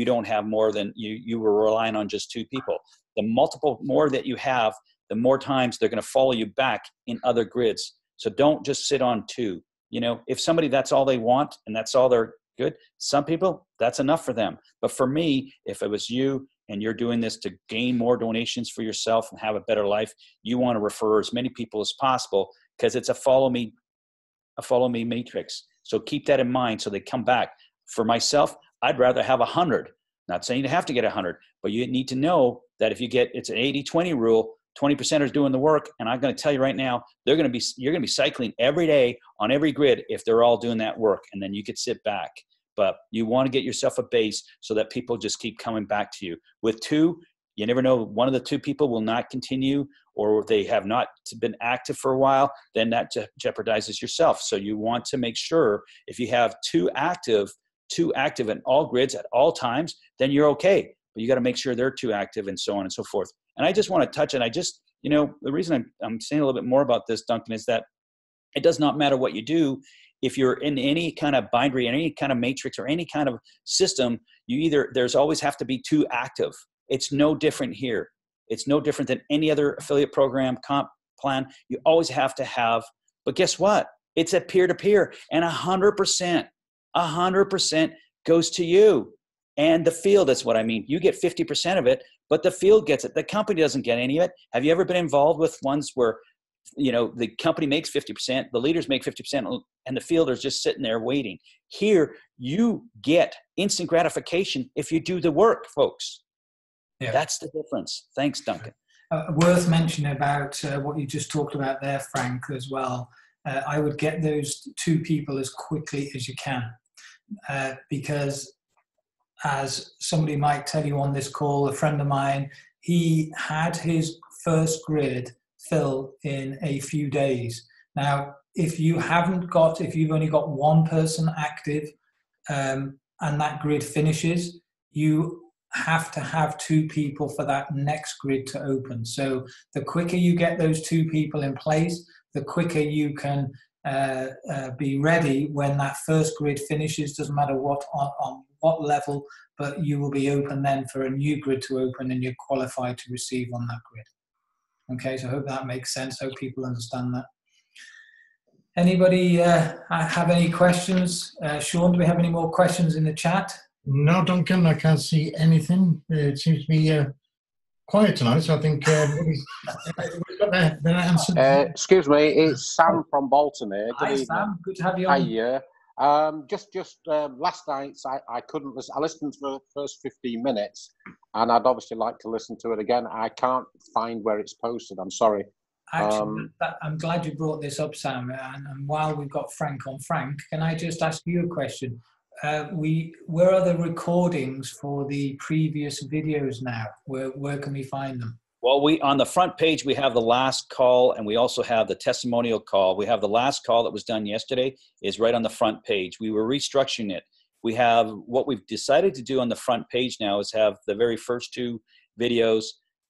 [SPEAKER 5] don't have more than you were relying on just 2 people. The multiple more that you have, the more times they're going to follow you back in other grids. So don't just sit on 2. You know, if somebody, that's all they want and that's all they're good, some people, that's enough for them. But for me, if it was you and you're doing this to gain more donations for yourself and have a better life, you want to refer as many people as possible, because it's a follow me matrix. So keep that in mind so they come back. For myself, I'd rather have 100. Not saying you have to get 100, but you need to know that if you get, it's an 80-20 rule, 20% are doing the work. And I'm going to tell you right now, you're going to be cycling every day on every grid if they're all doing that work. And then you could sit back. But you want to get yourself a base so that people just keep coming back to you. With 2, you never know, one of the 2 people will not continue, or they have not been active for a while, then that jeopardizes yourself. So you want to make sure if you have 2 active in all grids at all times, then you're okay. But you got to make sure they're 2 active, and so on and so forth. And I just want to touch, and the reason I'm saying a little bit more about this, Duncan, is that it does not matter what you do. If you're in any kind of binary, any kind of matrix, or any kind of system, there's always have to be 2 active. It's no different here. It's no different than any other affiliate program, comp plan. You always have to have, but guess what? It's a peer-to-peer, and 100% goes to you. And the field, that's what I mean. You get 50% of it, but the field gets it. The company doesn't get any of it. Have you ever been involved with ones where, the company makes 50%, the leaders make 50%, and the field is just sitting there waiting? Here, you get instant gratification if you do the work, folks. Yeah. That's the difference. Thanks, Duncan.
[SPEAKER 2] Worth mentioning about what you just talked about there, Frank, as well. I would get those 2 people as quickly as you can, because as somebody might tell you on this call, a friend of mine, he had his first grid fill in a few days. Now, if you've only got 1 person active, and that grid finishes, you have to have 2 people for that next grid to open. So the quicker you get those 2 people in place, the quicker you can be ready when that first grid finishes. Doesn't matter on what level, but you will be open then for a new grid to open, and you're qualified to receive on that grid. Okay, so I hope that makes sense. I hope people understand that. Anybody have any questions? Sean, do we have any more questions in the chat?
[SPEAKER 1] No, Duncan, I can't see anything. It seems to be quiet tonight, so I think we've got that answered.
[SPEAKER 6] Excuse me, it's Sam from Bolton here.
[SPEAKER 2] Hi, Sam. Good to have you on.
[SPEAKER 6] Hiya. Just last night I couldn't listen. I listened for the first 15 minutes, and I'd obviously like to listen to it again. I can't find where it's posted. I'm sorry.
[SPEAKER 2] Actually, I'm glad you brought this up, Sam. And while we've got Frank on, Frank, can I just ask you a question? Where are the recordings for the previous videos now? Where can we find them?
[SPEAKER 5] Well, on the front page, we have the last call, and we also have the testimonial call. We have the last call that was done yesterday is right on the front page. We were restructuring it. We have what we've decided to do on the front page now is have the very first two videos,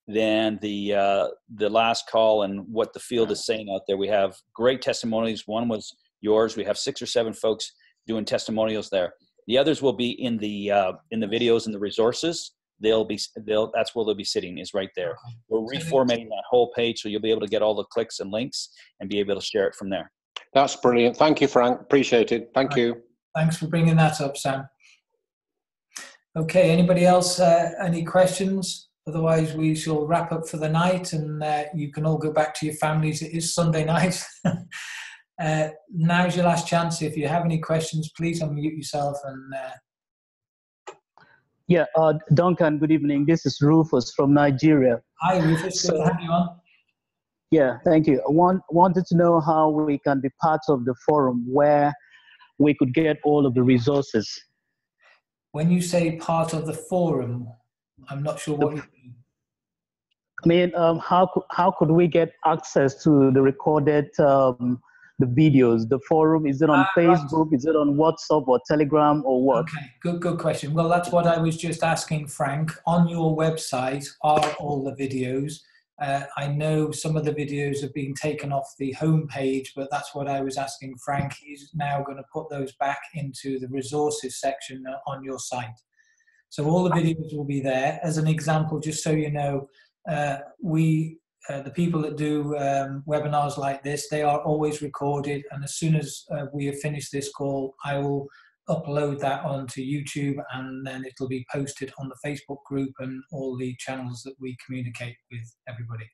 [SPEAKER 5] then the last call and what the field is saying out there. We have great testimonials. One was yours. We have 6 or 7 folks doing testimonials there. The others will be in the videos and the resources. That's where they'll be sitting, is right there. We're reformatting that whole page, so you'll be able to get all the clicks and links and be able to share it from there.
[SPEAKER 6] That's brilliant. Thank you, Frank. Appreciate it. Thank you.
[SPEAKER 2] Thanks for bringing that up, Sam. Okay, anybody else, any questions? Otherwise, we shall wrap up for the night, and you can all go back to your families. It is Sunday night. Now's your last chance. If you have any questions, please unmute yourself. And
[SPEAKER 7] yeah, Duncan, good evening. This is Rufus from Nigeria.
[SPEAKER 2] Hi, Rufus. Good to have you on.
[SPEAKER 7] Yeah, thank you. I wanted to know how we can be part of the forum where we could get all of the resources.
[SPEAKER 2] When you say part of the forum, I'm not sure what you mean.
[SPEAKER 7] I mean, how could we get access to the recorded the videos? The forum, is it on Facebook? Right. Is it on WhatsApp or Telegram or what?
[SPEAKER 2] Okay, good question. Well, that's what I was just asking Frank. On your website are all the videos. I know some of the videos have been taken off the homepage, but that's what I was asking Frank. He's now going to put those back into the resources section on your site. So all the videos will be there. As an example, just so you know, the people that do webinars like this, they are always recorded. And as soon as we have finished this call, I will upload that onto YouTube, and then it'll be posted on the Facebook group and all the channels that we communicate with everybody.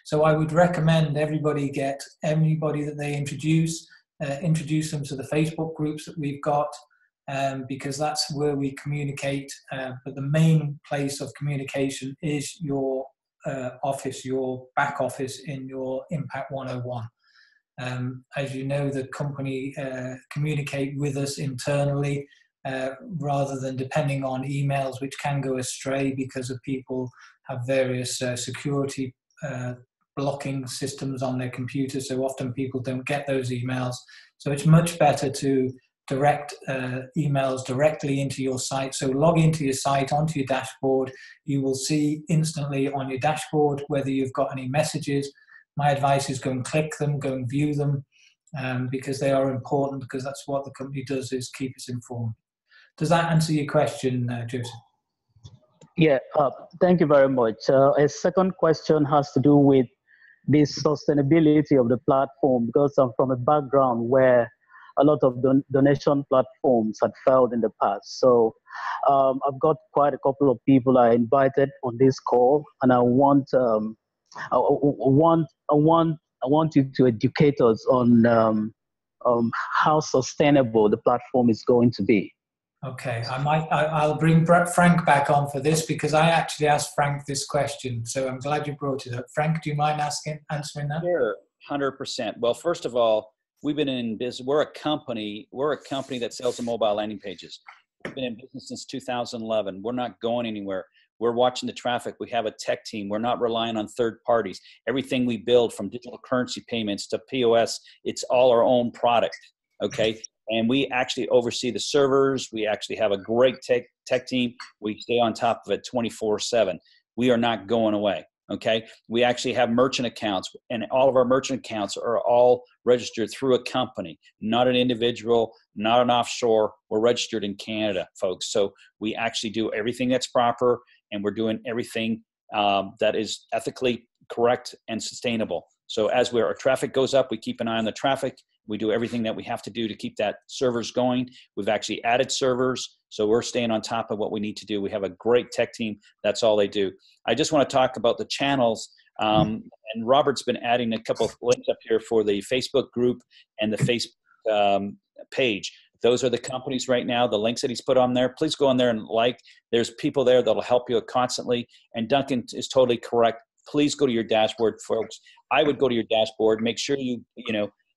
[SPEAKER 2] So I would recommend everybody get anybody that they introduce them to the Facebook groups that we've got, because that's where we communicate. But the main place of communication is your office, your back office in your Impact 101. As you know, the company communicate with us internally rather than depending on emails, which can go astray because of people have various security blocking systems on their computers. So often people don't get those emails. So it's much better to direct emails directly into your site. So log into your site, onto your dashboard. You will see instantly on your dashboard whether you've got any messages. My advice is go and click them, go and view them, because they are important, because that's what the company does, is keep us informed. Does that answer your question, Joseph?
[SPEAKER 7] Yeah, thank you very much. A second question has to do with the sustainability of the platform, because I'm from a background where a lot of donation platforms had failed in the past. So I've got quite a couple of people I invited on this call, and I want you to educate us on how sustainable the platform is going to be.
[SPEAKER 2] Okay, I'll bring Frank back on for this, because I actually asked Frank this question, so I'm glad you brought it up. Frank, do you mind answering that?
[SPEAKER 5] Sure, 100%. Well, first of all, we've been in business. We're a company that sells the mobile landing pages. We've been in business since 2011. We're not going anywhere. We're watching the traffic. We have a tech team. We're not relying on third parties. Everything we build, from digital currency payments to POS, it's all our own product, okay? And we actually oversee the servers. We actually have a great tech team. We stay on top of it 24/7. We are not going away, okay? We actually have merchant accounts, and all of our merchant accounts are all registered through a company, not an individual, not an offshore. We're registered in Canada, folks. So we actually do everything that's proper, and we're doing everything that is ethically correct and sustainable. So as our traffic goes up, we keep an eye on the traffic. We do everything that we have to do to keep that servers going. We've actually added servers, so we're staying on top of what we need to do. We have a great tech team. That's all they do. I just want to talk about the channels, and Robert's been adding a couple of links up here for the Facebook group and the Facebook page. Those are the companies right now, the links that he's put on there. Please go on there and like. There's people there that'll help you constantly. And Duncan is totally correct. Please go to your dashboard, folks. I would go to your dashboard. Make sure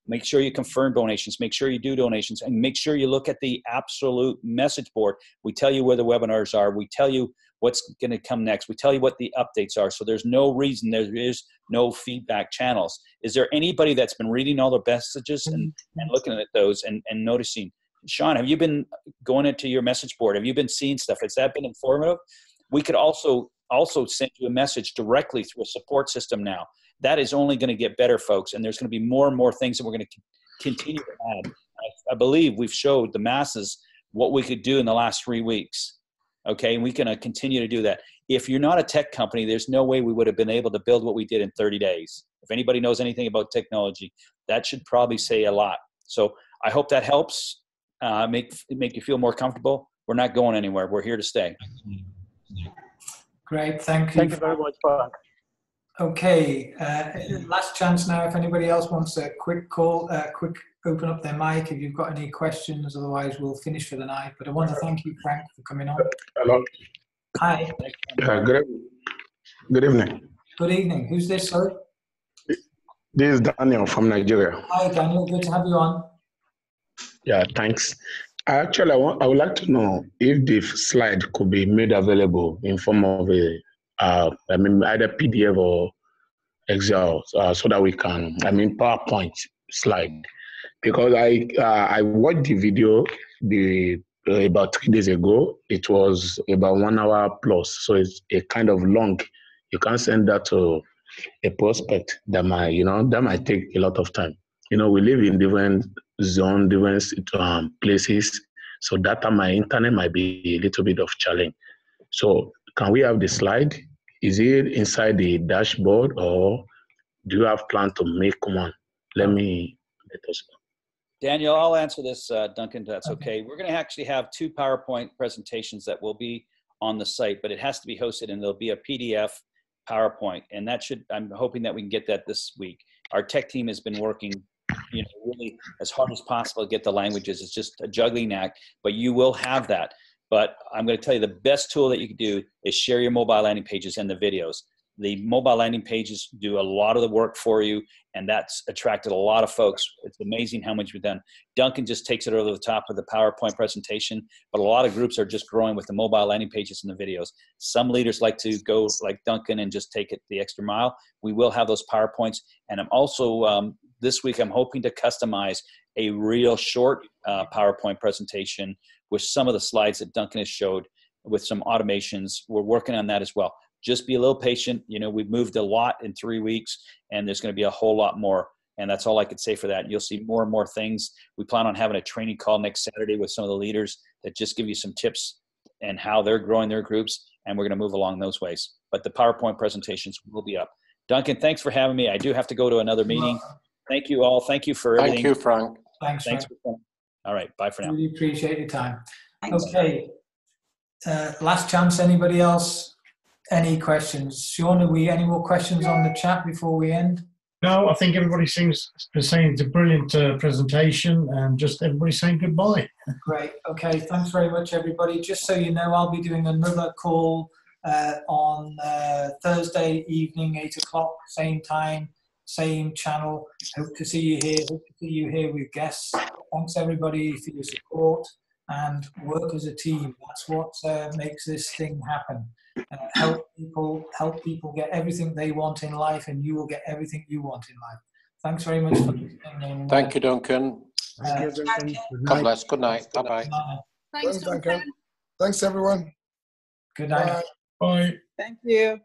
[SPEAKER 5] make sure you confirm donations. Make sure you do donations. And make sure you look at the absolute message board. We tell you where the webinars are. We tell you what's going to come next. We tell you what the updates are. So there's no reason there is no feedback channels. Is there anybody that's been reading all the messages and looking at those and noticing? Sean, have you been going into your message board? Have you been seeing stuff? Has that been informative? We could also send you a message directly through a support system now. That is only going to get better, folks. And there's going to be more and more things that we're going to continue to add. I believe we've showed the masses what we could do in the last 3 weeks. Okay, and we can continue to do that. If you're not a tech company, there's no way we would have been able to build what we did in 30 days. If anybody knows anything about technology, that should probably say a lot. So I hope that helps make you feel more comfortable. We're not going anywhere. We're here to stay.
[SPEAKER 2] Great, thank you.
[SPEAKER 7] Thank you very much, Frank.
[SPEAKER 2] Okay, last chance now. If anybody else wants a quick call, open up their mic if you've got any questions. Otherwise, we'll finish for the night. But I want to thank you, Frank, for coming on.
[SPEAKER 8] Hello.
[SPEAKER 2] Hi.
[SPEAKER 8] Good evening.
[SPEAKER 2] Good evening. Who's this, sorry?
[SPEAKER 8] This is Daniel from Nigeria.
[SPEAKER 2] Hi, Daniel. Good to have you on.
[SPEAKER 8] Yeah, thanks. Actually, I would like to know if the slide could be made available in form of either PDF or Excel, so that we can, PowerPoint slide. Because I watched the video about 3 days ago. It was about 1 hour plus, so it's a kind of long. You can't send that to a prospect that might take a lot of time. We live in different zones, different places, so my internet might be a little bit of challenge. So can we have the slide? Is it inside the dashboard, or do you have plan to make one? Let us know.
[SPEAKER 5] Daniel, I'll answer this, Duncan, that's okay. We're going to actually have 2 PowerPoint presentations that will be on the site, but it has to be hosted, and there'll be a PDF PowerPoint, and I'm hoping that we can get that this week. Our tech team has been working really as hard as possible to get the languages. It's just a juggling act, but you will have that. But I'm going to tell you the best tool that you can do is share your mobile landing pages and the videos. The mobile landing pages do a lot of the work for you, and that's attracted a lot of folks. It's amazing how much we've done. Duncan just takes it over the top of the PowerPoint presentation, but a lot of groups are just growing with the mobile landing pages and the videos. Some leaders like to go like Duncan and just take it the extra mile. We will have those PowerPoints, and I'm also, this week, I'm hoping to customize a real short PowerPoint presentation with some of the slides that Duncan has showed with some automations. We're working on that as well. Just be a little patient. We've moved a lot in 3 weeks, and there's going to be a whole lot more. And that's all I could say for that. You'll see more and more things. We plan on having a training call next Saturday with some of the leaders that just give you some tips and how they're growing their groups. And we're going to move along those ways. But the PowerPoint presentations will be up. Duncan, thanks for having me. I do have to go to another meeting. Thank you all. Thank you for everything.
[SPEAKER 6] Thank you, Frank.
[SPEAKER 2] Thanks, Frank.
[SPEAKER 5] For coming. All right. Bye for now.
[SPEAKER 2] Really appreciate your time.
[SPEAKER 9] Thanks.
[SPEAKER 2] Okay. Last chance. Anybody else? Any questions? Sean, any more questions on the chat before we end?
[SPEAKER 1] No, I think everybody seems to be saying it's a brilliant presentation, and just everybody saying goodbye.
[SPEAKER 2] Great. Okay. Thanks very much, everybody. Just so you know, I'll be doing another call on Thursday evening, 8 o'clock, same time, same channel. Hope to see you here. Hope to see you here with guests. Thanks, everybody, for your support, and work as a team. That's what makes this thing happen. Help people get everything they want in life, and you will get everything you want in life. Thanks very much for listening.
[SPEAKER 6] Thank you, Duncan.
[SPEAKER 9] Thank you, Duncan.
[SPEAKER 6] God bless. Good night. Bye-bye.
[SPEAKER 9] Thanks, Duncan. Thanks, everyone.
[SPEAKER 2] Good night.
[SPEAKER 1] Bye.
[SPEAKER 9] Thank you.